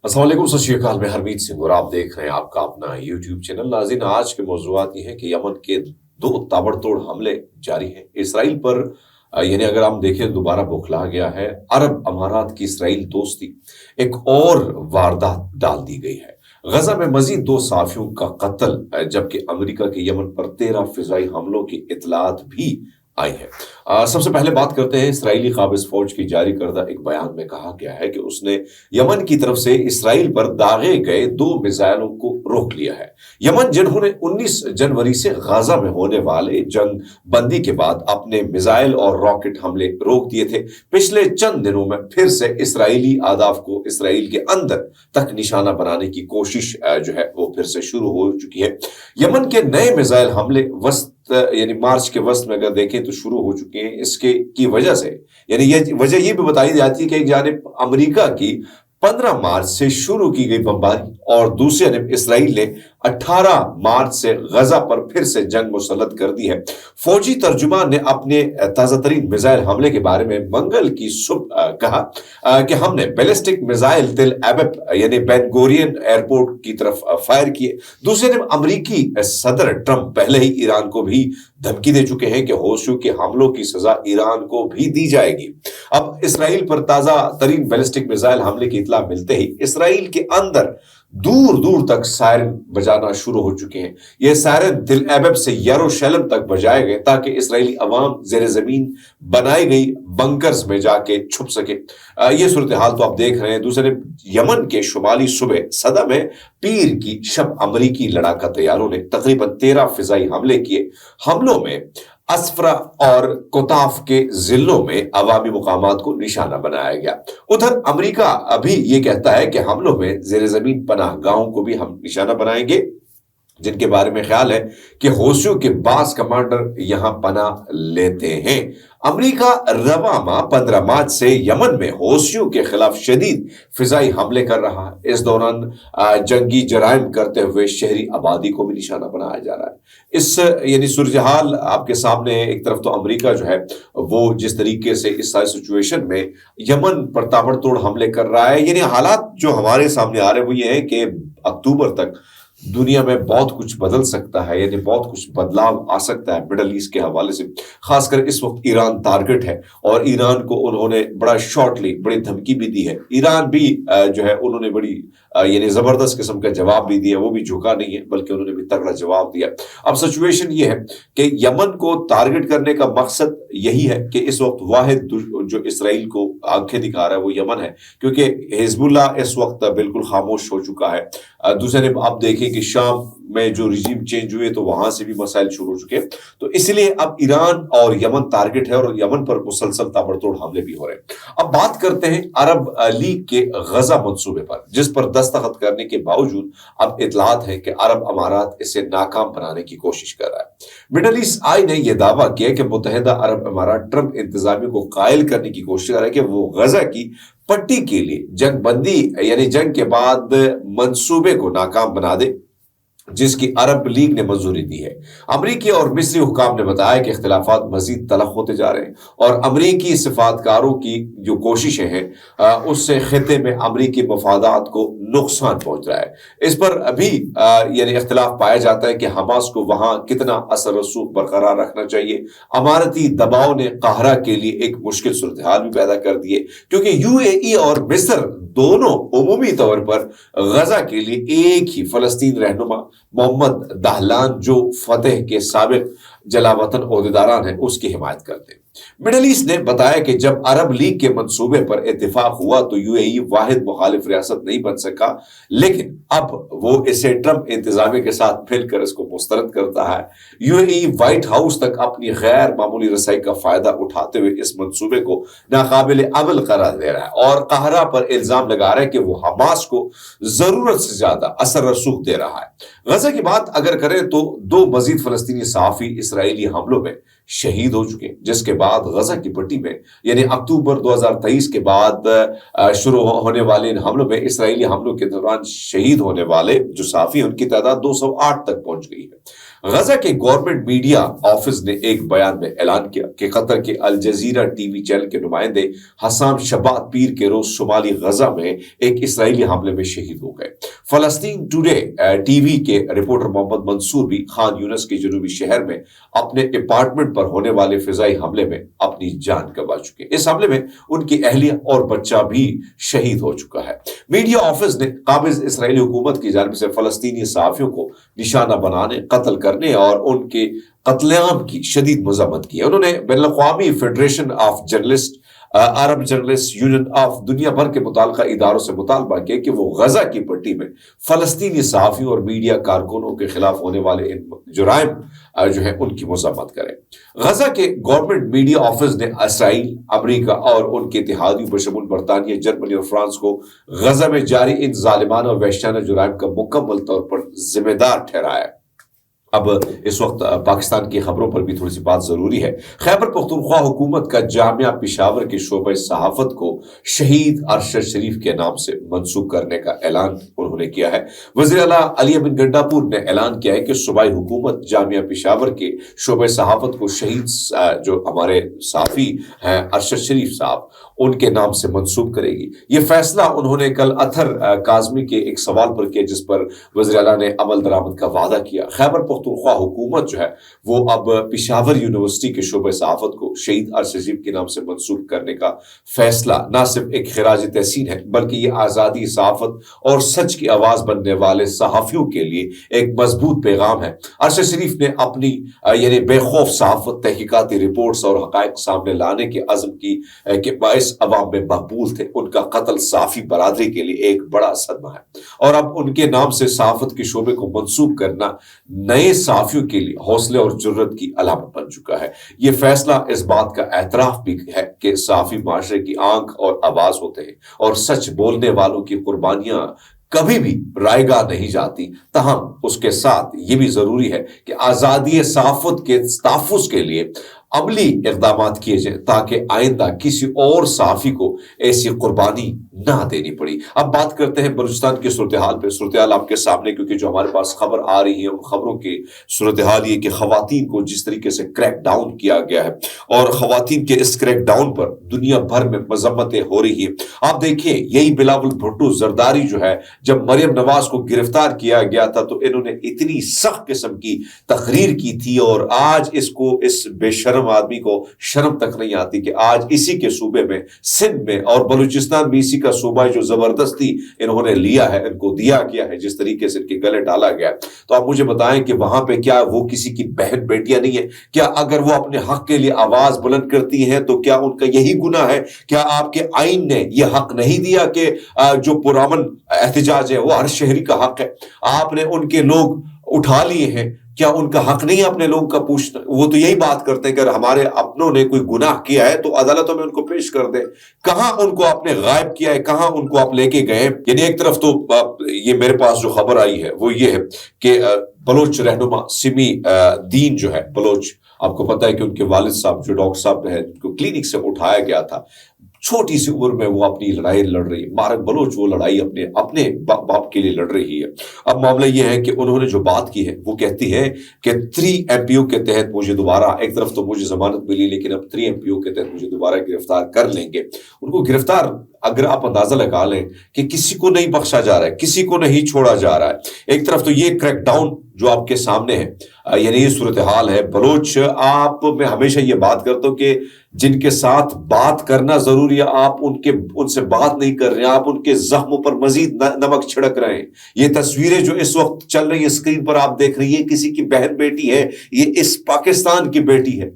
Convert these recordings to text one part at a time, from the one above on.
السلام علیکم، ست شری اکال، میں ہرمیت سنگھ اور آپ دیکھ رہے ہیں آپ کا اپنا یوٹیوب چینل۔ ناظرین، آج کے موضوعات یہ ہیں کہ یمن کے دو تابڑ توڑ حملے جاری ہیں اسرائیل پر۔ یعنی اگر ہم دیکھیں دوبارہ بوکھلا گیا ہے عرب امارات کی اسرائیل دوستی، ایک اور واردات ڈال دی گئی ہے۔ غزہ میں مزید دو صحافیوں کا قتل، جبکہ امریکہ کے یمن پر 13 فضائی حملوں کی اطلاعات بھی آئی ہے۔ سب سے پہلے بات کرتے ہیں اسرائیلی قابض فوج کی جاری کردہ ایک بیان میں کہا گیا ہے کہ اس نے یمن کی طرف سے اسرائیل پر داغے گئے 2 میزائلوں کو روک لیا ہے۔ یمن جنہوں نے 19 جنوری سے غزہ میں ہونے والے جنگ بندی کے بعد اپنے میزائل اور راکٹ حملے روک دیے تھے، پچھلے چند دنوں میں پھر سے اسرائیلی اہداف کو اسرائیل کے اندر تک نشانہ بنانے کی کوشش جو ہے وہ پھر سے شروع ہو چکی ہے۔ یمن کے نئے میزائل حملے یعنی مارچ کے وسط میں اگر دیکھیں تو شروع ہو چکے ہیں۔ اس کی وجہ سے یعنی یہ وجہ یہ بھی بتائی جاتی ہے کہ ایک جانب امریکہ کی 15 مارچ سے شروع کی گئی بمباری اور دوسری جانب اسرائیل نے 18 مارچ سے غزہ پر پھر سے جنگ مسلط کر دی ہے۔ فوجی ترجمان نے اپنے تازہ ترین میزائل حملے کے بارے میں منگل کی صبح کہا کہ ہم نے بیلسٹک میزائل تل ایبب یعنی بین گورین ایئرپورٹ کی طرف فائر کیے۔ دوسری جانب امریکی صدر ٹرمپ پہلے ہی ایران کو بھی دھمکی دے چکے ہیں کہ ہوشیوں کے حملوں کی سزا ایران کو بھی دی جائے گی۔ اب اسرائیل پر تازہ ترین بیلسٹک میزائل حملے کی اطلاع ملتے ہی اسرائیل کے اندر دور دور تک سائرن بجانا شروع ہو چکے ہیں۔ یہ سائرن تل ایبب سے یروشلم تک بجائے گئے تاکہ اسرائیلی عوام زیر زمین بنائی گئی بنکرز میں جا کے چھپ سکے۔ یہ صورتحال تو آپ دیکھ رہے ہیں۔ دوسرے یمن کے شمالی صوبے صدہ میں پیر کی شب امریکی لڑاکا طیاروں نے تقریباً 13 فضائی حملے کیے۔ حملوں میں اسفرا اور کوتاف کے ضلعوں میں عوامی مقامات کو نشانہ بنایا گیا۔ ادھر امریکہ ابھی یہ کہتا ہے کہ حملوں میں زیر زمین پناہ گاہوں کو بھی ہم نشانہ بنائیں گے، جن کے بارے میں خیال ہے کہ حوثیوں کے بعض کمانڈر یہاں پناہ لیتے ہیں۔ امریکہ رواں ماہ 15 مارچ سے یمن میں حوثیوں کے خلاف شدید فضائی حملے کر رہا ہے۔ اس دوران جنگی جرائم کرتے ہوئے شہری آبادی کو بھی نشانہ بنایا جا رہا ہے۔ اس یعنی صورتحال آپ کے سامنے، ایک طرف تو امریکہ جو ہے وہ جس طریقے سے اس ساری سچویشن میں یمن پر تابڑ توڑ حملے کر رہا ہے، یعنی حالات جو ہمارے سامنے آ رہے ہیں وہ یہ ہے کہ اکتوبر تک دنیا میں بہت کچھ بدل سکتا ہے، یعنی بہت کچھ بدلاؤ آ سکتا ہے مڈل ایسٹ کے حوالے سے۔ خاص کر اس وقت ایران ٹارگٹ ہے اور ایران کو انہوں نے بڑا شارٹلی بڑی دھمکی بھی دی ہے۔ ایران بھی جو ہے انہوں نے بڑی یعنی زبردست قسم کا جواب بھی دیا، وہ بھی جھکا نہیں ہے بلکہ انہوں نے بھی تگڑا جواب دیا۔ اب سچویشن یہ ہے کہ یمن کو ٹارگٹ کرنے کا مقصد یہی ہے کہ اس وقت واحد جو اسرائیل کو آنکھیں دکھا رہا ہے وہ یمن ہے، کیونکہ حزب اللہ اس وقت بالکل خاموش ہو چکا ہے۔ دوسرے آپ دیکھیں کہ شام میں جو رجیم چینج ہوئے تو وہاں سے بھی مسائل شروع ہو چکے ہیں، تو اس لیے اب ایران اور یمن ٹارگٹ ہے اور یمن پر مسلسل تابڑ توڑ حملے بھی ہو رہے ہیں۔ اب بات کرتے ہیں عرب لیگ کے غزہ منصوبے پر، جس پر دستخط کرنے کے باوجود اب اطلاعات ہیں کہ عرب امارات اسے ناکام بنانے کی کوشش کر رہا ہے۔ مڈل ایسٹ آئی نے یہ دعویٰ کیا کہ متحدہ عرب امارات ٹرمپ انتظامیہ کو قائل کرنے کی کوشش کر رہا ہے کہ وہ غزہ کی پٹی کے لیے جنگ بندی یعنی جنگ کے بعد منصوبے کو ناکام بنا دے، جس کی عرب لیگ نے منظوری دی ہے۔ امریکی اور مصری حکام نے بتایا کہ اختلافات مزید تلخ ہوتے جا رہے ہیں اور امریکی سفارتکاروں کی جو کوششیں ہیں اس سے خطے میں امریکی مفادات کو نقصان پہنچ رہا ہے۔ اس پر ابھی یعنی اختلاف پایا جاتا ہے کہ حماس کو وہاں کتنا اثر رسوخ برقرار رکھنا چاہیے۔ اماراتی دباؤ نے قاہرہ کے لیے ایک مشکل صورتحال بھی پیدا کر دی ہے، کیونکہ یو اے ای اور مصر دونوں عمومی طور پر غزہ کے لیے ایک ہی فلسطین رہنما محمد دہلان، جو فتح کے سابق جلا وطن عہدیداران ہیں، اس کی حمایت کرتے ہیں۔ مڈل ایسٹ نے بتایا کہ جب عرب لیگ کے منصوبے پر اتفاق ہوا تو یو اے ای واحد مخالف ریاست نہیں بن سکا، لیکن اب وہ اسے ٹرمپ انتظامیہ کے ساتھ مل کر اس کو مسترد کرتا ہے۔ You a E white house تک اپنی غیر معمولی رسائی کا فائدہ اٹھاتے ہوئے اس منصوبے کو ناقابل عمل قرار دے رہا ہے اور قاہرہ پر الزام لگا رہا ہے کہ وہ حماس کو ضرورت سے زیادہ اثر رسوخ دے رہا ہے۔ غزہ کی بات اگر کریں تو 2 مزید فلسطینی صحافی اسرائیلی حملوں میں شہید ہو چکے، جس کے بعد غزہ کی پٹی میں یعنی اکتوبر 2023 کے بعد شروع ہونے والے ان حملوں میں اسرائیلی حملوں کے دوران شہید ہونے والے جو صحافی ہیں ان کی تعداد 208 تک پہنچ گئی ہے۔ غزہ کے گورنمنٹ میڈیا آفس نے ایک بیان میں اعلان کیا کہ قطر کے الجزیرہ ٹی وی چینل کے نمائندے حسام شبات پیر کے روز شمالی غزہ میں ایک اسرائیلی حملے میں شہید ہو گئے۔ فلسطین ٹوڈے ٹی وی کے رپورٹر محمد منصور بھی خان یونس کے جنوبی شہر میں اپنے اپارٹمنٹ پر ہونے والے فضائی حملے میں اپنی جان گنوا چکے۔ اس حملے میں ان کی اہلیہ اور بچہ بھی شہید ہو چکا ہے۔ میڈیا آفس نے قابض اسرائیلی حکومت کی جانب سے فلسطینی صحافیوں کو نشانہ بنانے، قتل کرنے اور ان کے قتل عام کی شدید مذمت کی ہے۔ انہوں نے بین الاقوامی federation of journalist, Arab journalist union of دنیا بھر کے متعلقہ اداروں سے مطالبہ کیا کہ وہ غزہ کی پٹی میں فلسطینی صحافیوں اور میڈیا کارکنوں کے خلاف ہونے والے ان جرائم جو ہے ان کی مذمت کریں۔ غزہ کے گورنمنٹ میڈیا آفس نے اسرائیل، امریکہ اور ان کے اتحادیوں بشمول برطانیہ، جرمنی اور فرانس کو غزہ میں جاری ان ظالمانہ اور وحشیانہ جرائم کا مکمل طور پر ذمہ دار ٹھہرایا۔ اب اس وقت پاکستان کی خبروں پر بھی تھوڑی سی بات ضروری ہے۔ خیبر پختونخوا حکومت کا جامعہ پشاور کے شعبہ صحافت کو شہید ارشد شریف کے نام سے منسوب کرنے کا اعلان انہوں نے کیا ہے۔ وزیر اعلیٰ علی امین گنڈاپور نے اعلان کیا ہے کہ صوبائی حکومت جامعہ پشاور کے شعبہ صحافت کو شہید جو ہمارے صحافی ہیں ارشد شریف صاحب ان کے نام سے منسوب کرے گی۔ یہ فیصلہ انہوں نے کل اطہر کاظمی کے ایک سوال پر کیا، جس پر وزیر اعلیٰ نے عمل درآمد کا وعدہ کیا۔ خیبر پختونخوا حکومت جو ہے وہ اب پشاور یونیورسٹی کے شعبہ صحافت کو شہید ارشد شریف کے نام سے منسوب کرنے کا فیصلہ نہ صرف ایک خراج تحسین ہے، بلکہ یہ آزادی صحافت اور سچ کی آواز بننے والے صحافیوں کے لیے ایک مضبوط پیغام ہے۔ ارشد شریف نے اپنی یعنی بے خوف صحافت، تحقیقاتی رپورٹس اور حقائق سامنے لانے کے عزم کی کہ باعث عوام میں مقبول تھے۔ ان کا قتل صحافی برادری کے لیے ایک بڑا صدمہ ہے، اور اب ان کے نام سے صحافت کے شعبے کو منسوب کرنا نئے صحافیوں کے لیے حوصلے اور جرت کی علامت بن چکا ہے۔ یہ فیصلہ اس بات کا اعتراف بھی ہے کہ صحافی معاشرے کی آنکھ اور آواز ہوتے ہیں، اور سچ بولنے والوں کی قربانیاں کبھی بھی رائے گاہ نہیں جاتی۔ تاہم اس کے ساتھ یہ بھی ضروری ہے کہ آزادی صحافت کے تحفظ کے لیے عملی اقدامات کیے جائیں تاکہ آئندہ کسی اور صحافی کو ایسی قربانی نہ دینی پڑی۔ اب بات کرتے ہیں بلوچستان کی صورتحال پہ۔ صورتحال آپ کے سامنے، کیونکہ جو ہمارے پاس خبر آ رہی ہے ان خبروں کی صورتحال یہ کہ خواتین کو جس طریقے سے کریک ڈاؤن کیا گیا ہے، اور خواتین کے اس کریک ڈاؤن پر دنیا بھر میں مذمتیں ہو رہی ہیں۔ آپ دیکھیں یہی بلاول بھٹو زرداری جو ہے، جب مریم نواز کو گرفتار کیا گیا تھا تو انہوں نے اتنی سخت قسم کی تقریر کی تھی، اور آج اس بے شرم آدمی کو شرم تک نہیں آتی کہ آج اسی کے صوبے میں، سندھ میں اور بلوچستان بھی اسی کا صوبہ ہے جو زبردستی انہوں نے لیا ہے، ان کو دیا گیا ہے، جس طریقے سے ان کے گلے ڈالا گیا۔ تو آپ مجھے بتائیں کہ وہاں پہ کیا وہ کسی کی بہن بیٹیاں نہیں ہیں؟ کیا اگر وہ اپنے حق کے لیے آواز بلند کرتی ہیں تو کیا ان کا یہی گناہ ہے؟ کیا آپ کے آئین نے یہ حق نہیں دیا کہ جو پرامن احتجاج ہے وہ ہر شہری کا حق ہے؟ آپ نے ان کے لوگ اٹھا لیے ہیں، کیا ان کا حق نہیں ہے اپنے لوگوں کا پوچھنا؟ وہ تو یہی بات کرتے ہیں کہ اگر ہمارے اپنوں نے کوئی گناہ کیا ہے تو عدالتوں میں ان کو پیش کر دیں۔ کہاں ان کو آپ نے غائب کیا ہے، کہاں ان کو آپ لے کے گئے؟ یعنی ایک طرف تو یہ میرے پاس جو خبر آئی ہے وہ یہ ہے کہ بلوچ رہنما سمی دین جو ہے بلوچ، آپ کو پتا ہے کہ ان کے والد صاحب جو ڈاکٹر صاحب ہیں جن کو کلینک سے اٹھایا گیا تھا، چھوٹی سی عمر میں وہ اپنی لڑائی لڑ رہی ہے۔ مارک بلوچ وہ لڑائی اپنے باپ کے لیے لڑ رہی ہے۔ اب معاملہ یہ ہے کہ انہوں نے جو بات کی ہے وہ کہتی ہے کہ 3 MPO کے تحت مجھے دوبارہ، ایک طرف تو مجھے ضمانت ملی لیکن اب 3 MPO کے تحت مجھے دوبارہ گرفتار کر لیں گے۔ ان کو گرفتار، اگر آپ اندازہ لگا لیں کہ کسی کو نہیں بخشا جا رہا ہے، کسی کو نہیں چھوڑا جا رہا ہے۔ ایک طرف تو یہ کریک ڈاؤن جو آپ کے سامنے ہے، یعنی یہ صورتحال ہے بلوچ۔ آپ میں ہمیشہ یہ بات کرتا ہوں کہ جن کے ساتھ بات کرنا ضروری ہے آپ ان سے بات نہیں کر رہے ہیں، آپ ان کے زخموں پر مزید نمک چھڑک رہے ہیں۔ یہ تصویریں جو اس وقت چل رہی ہیں اسکرین پر آپ دیکھ رہی ہیں، کسی کی بہن بیٹی ہے، یہ اس پاکستان کی بیٹی ہے،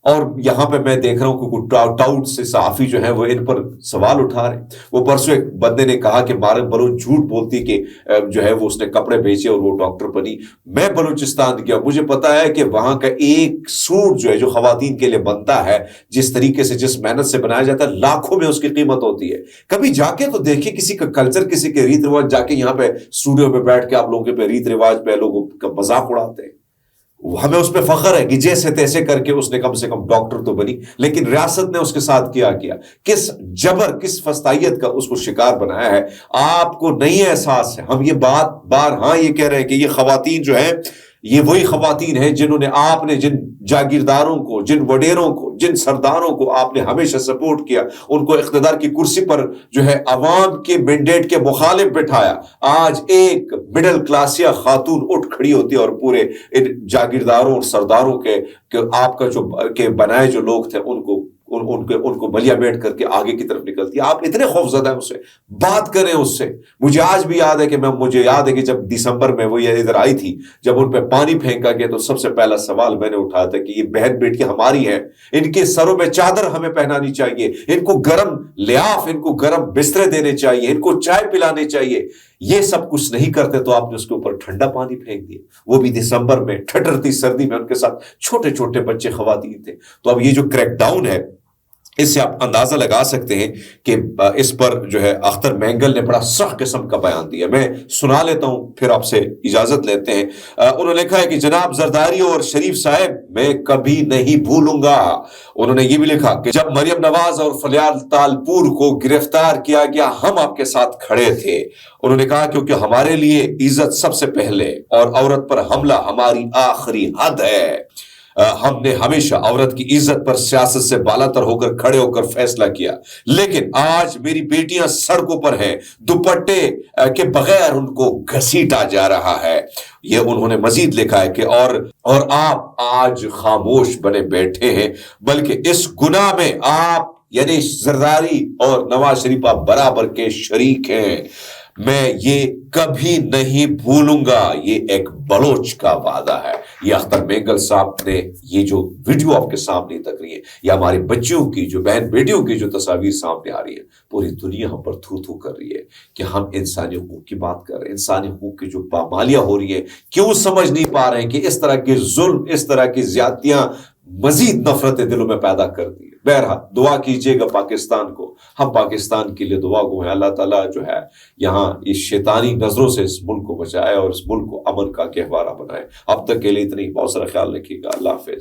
اور یہاں پہ میں دیکھ رہا ہوں کہ ٹاؤٹ سے صحافی جو ہیں وہ ان پر سوال اٹھا رہے ہیں۔ وہ پرسوں ایک بندے نے کہا کہ مارک بلوچ جھوٹ بولتی کہ جو ہے وہ اس نے کپڑے بیچے اور وہ ڈاکٹر بنی۔ میں بلوچستان گیا، مجھے پتا ہے کہ وہاں کا ایک سوٹ جو ہے جو خواتین کے لیے بنتا ہے، جس طریقے سے جس محنت سے بنایا جاتا ہے، لاکھوں میں اس کی قیمت ہوتی ہے۔ کبھی جا کے تو دیکھیں کسی کا کلچر، کسی کے ریت رواج، جا کے یہاں پہ اسٹوڈیو پہ بیٹھ کے آپ لوگوں کے ریت رواج پہ لوگوں کا مذاق اڑاتے ہیں۔ ہمیں اس پہ فخر ہے کہ جیسے تیسے کر کے اس نے کم سے کم ڈاکٹر تو بنی، لیکن ریاست نے اس کے ساتھ کیا کس جبر، کس فستائیت کا اس کو شکار بنایا ہے۔ آپ کو نہیں احساس ہے؟ ہم یہ بات بار ہاں یہ کہہ رہے ہیں کہ یہ خواتین جو ہیں یہ وہی خواتین ہیں جنہوں نے آپ نے جن جاگیرداروں کو، جن وڈیروں کو، جن سرداروں کو آپ نے ہمیشہ سپورٹ کیا، ان کو اقتدار کی کرسی پر جو ہے عوام کے مینڈیٹ کے مخالف بٹھایا، آج ایک مڈل کلاسیا خاتون اٹھ کھڑی ہوتی ہے اور پورے ان جاگیرداروں اور سرداروں کے آپ کا جو کے بنائے جو لوگ تھے ان کو بلیا بیٹھ کر کے آگے کی طرف نکلتی ہے۔ آپ اتنے خوفزدہ ہیں اس سے، بات کریں اس سے۔ مجھے آج بھی یاد ہے کہ مجھے یاد ہے کہ جب دسمبر میں وہ ادھر آئی تھی، جب ان پہ پانی پھینکا گیا تو سب سے پہلا سوال میں نے اٹھایا تھا کہ یہ بہن بیٹی ہماری ہیں، ان کے سروں میں چادر ہمیں پہنانی چاہیے، ان کو گرم لیاف، ان کو گرم بسترے دینے چاہیے، ان کو چائے پلانے چاہیے۔ یہ سب کچھ نہیں کرتے تو آپ نے اس کے اوپر ٹھنڈا پانی پھینک دیا، وہ بھی دسمبر میں، ٹھٹرتی سردی میں۔ ان کے ساتھ چھوٹے چھوٹے بچے، خواتین تھے۔ تو اب یہ جو کریک ڈاؤن ہے، اس سے آپ اندازہ لگا سکتے ہیں کہ اس پر جو ہے اختر مینگل نے بڑا سخت قسم کا بیان دیا۔ میں سنا لیتا ہوں، پھر آپ سے اجازت لیتے ہیں۔ انہوں نے لکھا ہے کہ جناب زرداری اور شریف صاحب، میں کبھی نہیں بھولوں گا۔ انہوں نے یہ بھی لکھا کہ جب مریم نواز اور فلیال تالپور کو گرفتار کیا گیا، ہم آپ کے ساتھ کھڑے تھے۔ انہوں نے کہا کیونکہ ہمارے لیے عزت سب سے پہلے اور عورت پر حملہ ہماری آخری حد ہے۔ ہم نے ہمیشہ عورت کی عزت پر سیاست سے بالاتر ہو کر کھڑے ہو کر فیصلہ کیا، لیکن آج میری بیٹیاں سڑکوں پر ہیں، دوپٹے کے بغیر ان کو گھسیٹا جا رہا ہے۔ یہ انہوں نے مزید لکھا ہے کہ اور آپ آج خاموش بنے بیٹھے ہیں، بلکہ اس گناہ میں آپ یعنی زرداری اور نواز شریف آپ برابر کے شریک ہیں۔ میں یہ کبھی نہیں بھولوں گا، یہ ایک بلوچ کا وعدہ ہے۔ یہ اختر مینگل صاحب نے یہ جو ویڈیو آپ کے سامنے تک رہی ہے، یا ہماری بچیوں کی جو بہن بیٹیوں کی جو تصاویر سامنے آ رہی ہے، پوری دنیا ہم پر تھو تھو کر رہی ہے کہ ہم انسانی حقوق کی بات کر رہے ہیں۔ انسانی حقوق کی جو پامالیاں ہو رہی ہیں، کیوں سمجھ نہیں پا رہے ہیں کہ اس طرح کے ظلم، اس طرح کی زیادتیاں مزید نفرتیں دلوں میں پیدا کرتی ہے۔ بہرحال دعا کیجیے گا پاکستان کو، ہم پاکستان کے لیے دعا گو ہیں۔ اللہ تعالیٰ جو ہے یہاں اس شیطانی نظروں سے اس ملک کو بچائے اور اس ملک کو امن کا گہوارہ بنائے۔ اب تک کے لیے اتنی، بہت سارا خیال رکھیے گا۔ اللہ حافظ۔